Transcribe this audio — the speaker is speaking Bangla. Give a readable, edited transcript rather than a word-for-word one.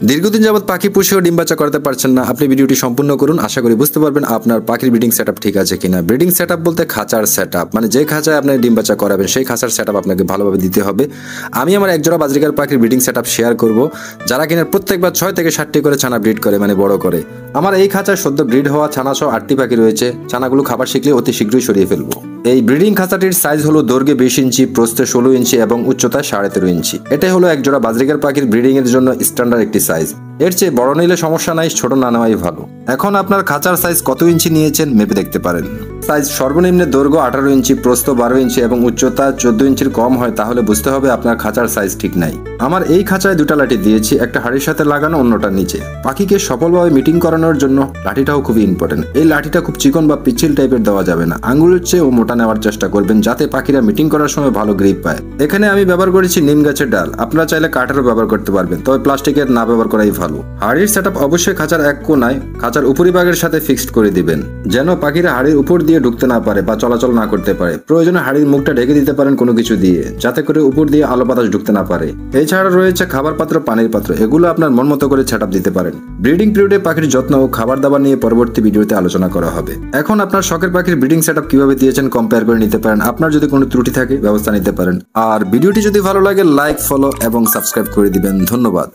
দীর্ঘদিন যাবত পাখি পুষেও ডিম বাচ্চা করাতে পারছেন না, আপনি ভিডিওটি সম্পূর্ণ করুন। আশা করি বুঝতে পারবেন আপনার পাখির ব্রিডিং সেটআপ ঠিক আছে কিনা। ব্রিডিং সেটআপ বলতে খাঁচার সেটআপ, মানে যে খাঁচায় আপনি ডিম বাচ্চা করাবেন সেই খাঁচার সেটআপ আপনাকে ভালোভাবে দিতে হবে। আমি আমার একজোড়া বাজরিকার পাখির ব্রিডিং সেটআপ শেয়ার করব, যারা কিনা প্রত্যেকবার 6 থেকে 7টি করে ছানা ব্রিড করে, মানে বড় করে। আমার এই খাঁচায় সদ্য ব্রিড হওয়া ছানা সহ 8টি পাখি রয়েছে। ছানাগুলো খাবার শিখলে অতি শীঘ্রই সরিয়ে ফেলবো। এই ব্রিডিং খাঁচাটির সাইজ হলো দৈর্ঘ্যে 20 ইঞ্চি, প্রস্থে 16 ইঞ্চি এবং উচ্চতায় 13.5 ইঞ্চি। এটাই হলো একজোড়া বাজরিকার পাখির ব্রিডিং এর জন্য স্ট্যান্ডার্ড একটি সাইজ। এর চেয়ে বড় নিলে সমস্যা নাই, ছোট না নেওয়াই ভালো। এখন আপনার খাঁচার সাইজ কত ইঞ্চি নিয়েছেন মেপে দেখতে পারেন। সাইজ সর্বনিম্নে দৈর্ঘ্য 18 ইঞ্চি, প্রস্থ 12 ইঞ্চি এবং উচ্চতা 14 ইঞ্চির কম হয়, তাহলে বুঝতে হবে আপনার খাঁচার সাইজ ঠিক নাই। আমার এই খাঁচায় 2টা লাঠি দিয়েছি, একটা হাড়ির সাথে লাগানো, অন্যটা নিচে। পাখিকে সফলভাবে মিটিং করানোর জন্য লাঠিটাও খুবই ইম্পর্টেন্ট। এই লাঠিটা খুব চিকন বা পিচ্ছিল টাইপের দেওয়া যাবে না, আঙ্গুলের চেয়েও মোটা নেওয়ার চেষ্টা করবেন, যাতে পাখিরা মিটিং করার সময় ভালো গ্রিপ পায়। এখানে আমি ব্যবহার করেছি নিম গাছের ডাল, আপনারা চাইলে কাঠেরও ব্যবহার করতে পারবেন, তবে প্লাস্টিকের না ব্যবহার করাই ভালো। হাড়ির সেটআপ অবশ্যই খাঁচার এক কোনায় খাঁচার উপরিভাগের সাথে ফিক্সড করে দিবেন, যেন পাখিরা হাড়ির উপর দিয়ে ঢুকতে না পারে বা চলাচল না করতে পারে। প্রয়োজনে হাড়ির মুখটা ঢেকে দিতে পারেন কোনো কিছু দিয়ে, যাতে করে উপর দিয়ে আলো বাতাস ঢুকতে না পারে। এছাড়া রয়েছে খাবার পাত্র, পানির পাত্র, এগুলো আপনার মন মতো করে সেটআপ দিতে পারেন। ব্রিডিং পিরিয়ডে পাখির যত্ন ও খাবার দাবার নিয়ে পরবর্তী ভিডিওতে আলোচনা করা হবে। এখন আপনার শখের পাখির ব্রিডিং সেটআপ কিভাবে দিয়েছেন কম্পেয়ার করে নিতে পারেন। আপনার যদি কোনো ত্রুটি থাকে ব্যবস্থা নিতে পারেন। আর ভিডিওটি যদি ভালো লাগে লাইক, ফলো এবং সাবস্ক্রাইব করে দিবেন। ধন্যবাদ।